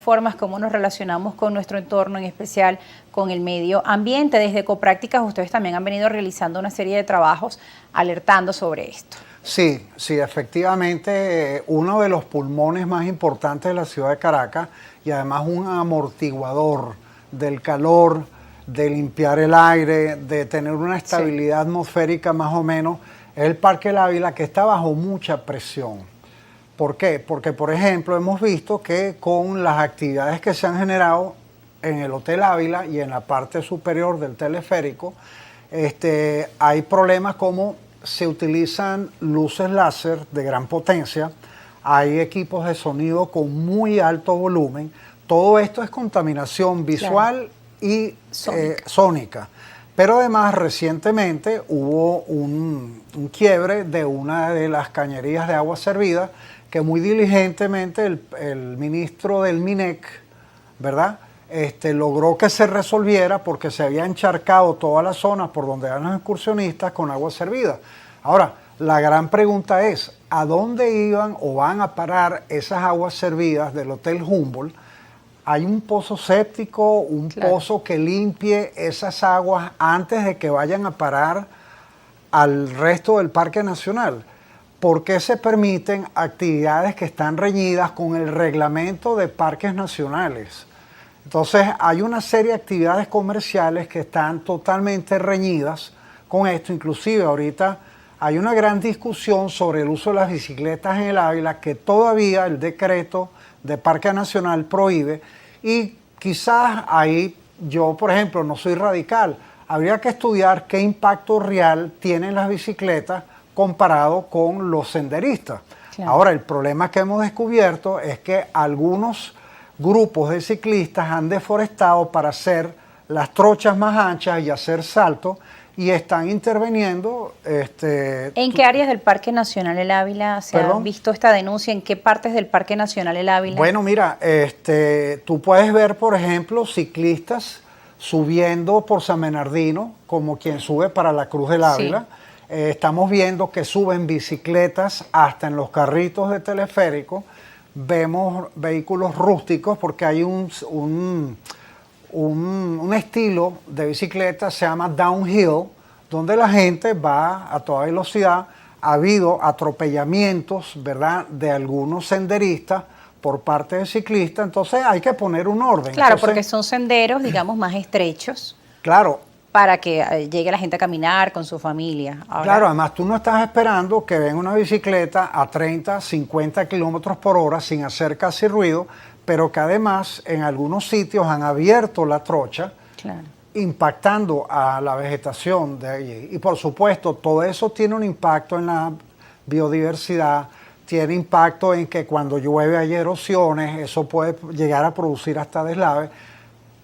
formas como nos relacionamos con nuestro entorno, en especial con el medio ambiente. Desde Ecoprácticas ustedes también han venido realizando una serie de trabajos alertando sobre esto. Sí, sí, efectivamente, uno de los pulmones más importantes de la ciudad de Caracas y además un amortiguador del calor, de limpiar el aire, de tener una estabilidad atmosférica más o menos, es el Parque El Ávila, que está bajo mucha presión. ¿Por qué? Porque, por ejemplo, hemos visto que con las actividades que se han generado en el Hotel Ávila y en la parte superior del teleférico, hay problemas como se utilizan luces láser de gran potencia, hay equipos de sonido con muy alto volumen. Todo esto es contaminación visual y sónica. Pero además recientemente hubo un quiebre de una de las cañerías de agua servida que muy diligentemente el ministro del MINEC, ¿verdad?, logró que se resolviera porque se había encharcado todas las zonas por donde van los excursionistas con agua servida. Ahora, la gran pregunta es, ¿a dónde iban o van a parar esas aguas servidas del Hotel Humboldt? ¿Hay un pozo séptico, un pozo que limpie esas aguas antes de que vayan a parar al resto del Parque Nacional? ¿Por qué se permiten actividades que están reñidas con el reglamento de parques nacionales? Entonces hay una serie de actividades comerciales que están totalmente reñidas con esto. Inclusive ahorita hay una gran discusión sobre el uso de las bicicletas en el Ávila que todavía el decreto de Parque Nacional prohíbe, y quizás ahí yo, por ejemplo, no soy radical. Habría que estudiar qué impacto real tienen las bicicletas comparado con los senderistas. Claro. Ahora, el problema que hemos descubierto es que algunos grupos de ciclistas han deforestado para hacer las trochas más anchas y hacer saltos, y están interviniendo. ¿En qué áreas del Parque Nacional El Ávila se ha visto esta denuncia? ¿En qué partes del Parque Nacional El Ávila? Bueno, mira, tú puedes ver, por ejemplo, ciclistas subiendo por San Bernardino, como quien sube para la Cruz del Ávila. Sí. Estamos viendo que suben bicicletas hasta en los carritos de teleférico. Vemos vehículos rústicos porque hay un estilo de bicicleta, se llama downhill, donde la gente va a toda velocidad. Ha habido atropellamientos, ¿verdad?, de algunos senderistas por parte de ciclistas. Entonces hay que poner un orden. Claro, entonces, porque son senderos, digamos, más estrechos. Claro. Para que llegue la gente a caminar con su familia. Ahora, claro, además tú no estás esperando que venga una bicicleta a 30, 50 kilómetros por hora sin hacer casi ruido, pero que además en algunos sitios han abierto la trocha, claro, impactando a la vegetación de allí. Y por supuesto, todo eso tiene un impacto en la biodiversidad, tiene impacto en que cuando llueve hay erosiones, eso puede llegar a producir hasta deslaves.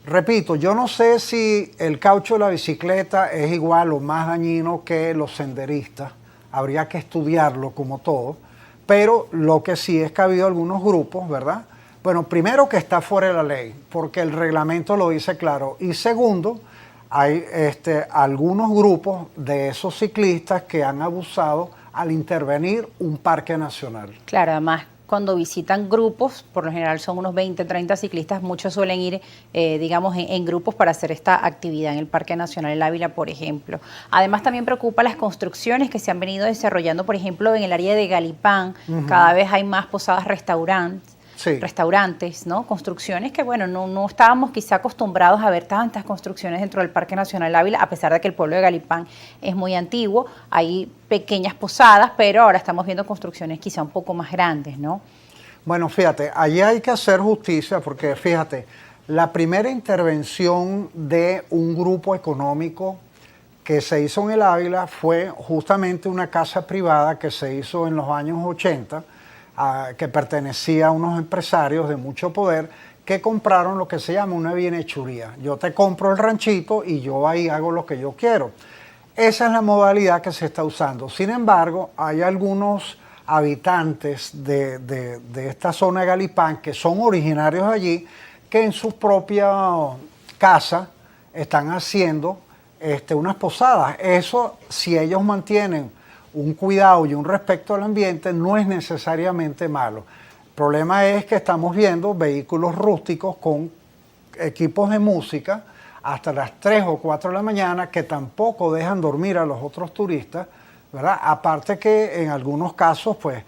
Repito, yo no sé si el caucho de la bicicleta es igual o más dañino que los senderistas, habría que estudiarlo como todo, pero lo que sí es que ha habido algunos grupos, ¿verdad? Bueno, primero que está fuera de la ley, porque el reglamento lo dice claro, y segundo, hay algunos grupos de esos ciclistas que han abusado al intervenir un parque nacional. Claro, además, cuando visitan grupos, por lo general son unos 20, 30 ciclistas, muchos suelen ir, digamos, en grupos para hacer esta actividad en el Parque Nacional El Ávila, por ejemplo. Además, también preocupa las construcciones que se han venido desarrollando, por ejemplo, en el área de Galipán. Cada vez hay más posadas restaurantes, ¿no? Construcciones que, bueno, no estábamos quizá acostumbrados a ver tantas construcciones dentro del Parque Nacional El Ávila, a pesar de que el pueblo de Galipán es muy antiguo. Hay pequeñas posadas, pero ahora estamos viendo construcciones quizá un poco más grandes, ¿no? Bueno, fíjate, allí hay que hacer justicia porque, fíjate, la primera intervención de un grupo económico que se hizo en El Ávila fue justamente una casa privada que se hizo en los años 80, que pertenecía a unos empresarios de mucho poder que compraron lo que se llama una bienhechuría. Yo te compro el ranchito y yo ahí hago lo que yo quiero. Esa es la modalidad que se está usando. Sin embargo, hay algunos habitantes de esta zona de Galipán que son originarios de allí, que en sus propias casas están haciendo unas posadas. Eso, si ellos mantienen un cuidado y un respeto al ambiente, no es necesariamente malo. problema es que estamos viendo vehículos rústicos con equipos de música hasta las 3 o 4 de la mañana que tampoco dejan dormir a los otros turistas, ¿verdad? Aparte que en algunos casos pues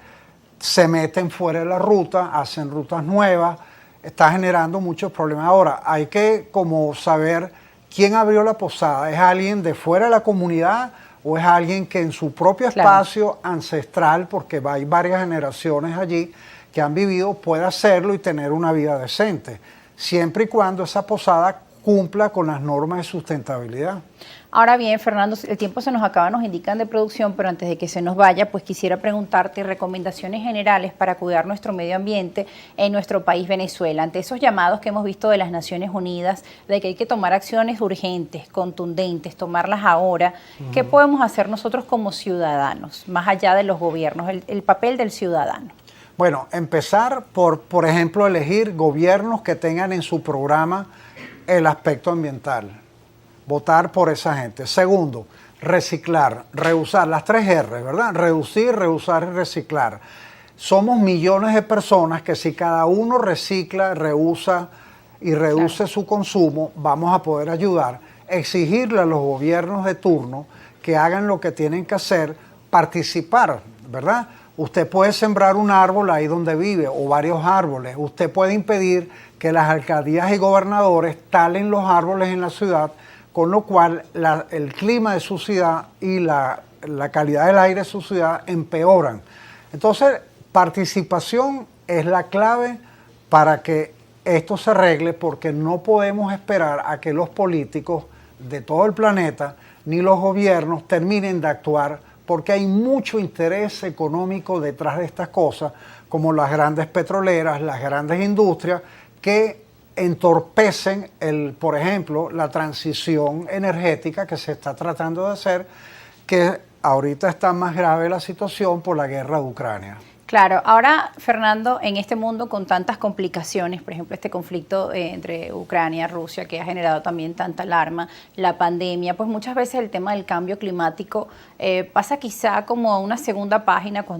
se meten fuera de la ruta, hacen rutas nuevas, está generando muchos problemas. Ahora, hay que como saber quién abrió la posada. ¿Es alguien de fuera de la comunidad o es alguien que en su propio espacio ancestral, porque hay varias generaciones allí que han vivido, puede hacerlo y tener una vida decente, siempre y cuando esa posada cumpla con las normas de sustentabilidad? Ahora bien, Fernando, el tiempo se nos acaba, nos indican de producción, pero antes de que se nos vaya, pues quisiera preguntarte recomendaciones generales para cuidar nuestro medio ambiente en nuestro país Venezuela, ante esos llamados que hemos visto de las Naciones Unidas, de que hay que tomar acciones urgentes, contundentes, tomarlas ahora. ¿Qué podemos hacer nosotros como ciudadanos, más allá de los gobiernos, el papel del ciudadano? Bueno, empezar por ejemplo, elegir gobiernos que tengan en su programa el aspecto ambiental. Votar por esa gente. Segundo, reciclar, reusar, las 3 R, ¿verdad? Reducir, reusar y reciclar. Somos millones de personas que si cada uno recicla, reusa y reduce su consumo, vamos a poder ayudar. Exigirle a los gobiernos de turno que hagan lo que tienen que hacer, participar, ¿verdad? Usted puede sembrar un árbol ahí donde vive o varios árboles. Usted puede impedir que las alcaldías y gobernadores talen los árboles en la ciudad, con lo cual el clima de su ciudad y la calidad del aire de su ciudad empeoran. Entonces, participación es la clave para que esto se arregle, porque no podemos esperar a que los políticos de todo el planeta ni los gobiernos terminen de actuar, porque hay mucho interés económico detrás de estas cosas, como las grandes petroleras, las grandes industrias, que entorpecen, por ejemplo, la transición energética que se está tratando de hacer, que ahorita está más grave la situación por la guerra de Ucrania. Claro, ahora, Fernando, en este mundo con tantas complicaciones, por ejemplo, este conflicto entre Ucrania y Rusia, que ha generado también tanta alarma, la pandemia, pues muchas veces el tema del cambio climático pasa quizá como a una segunda página cuando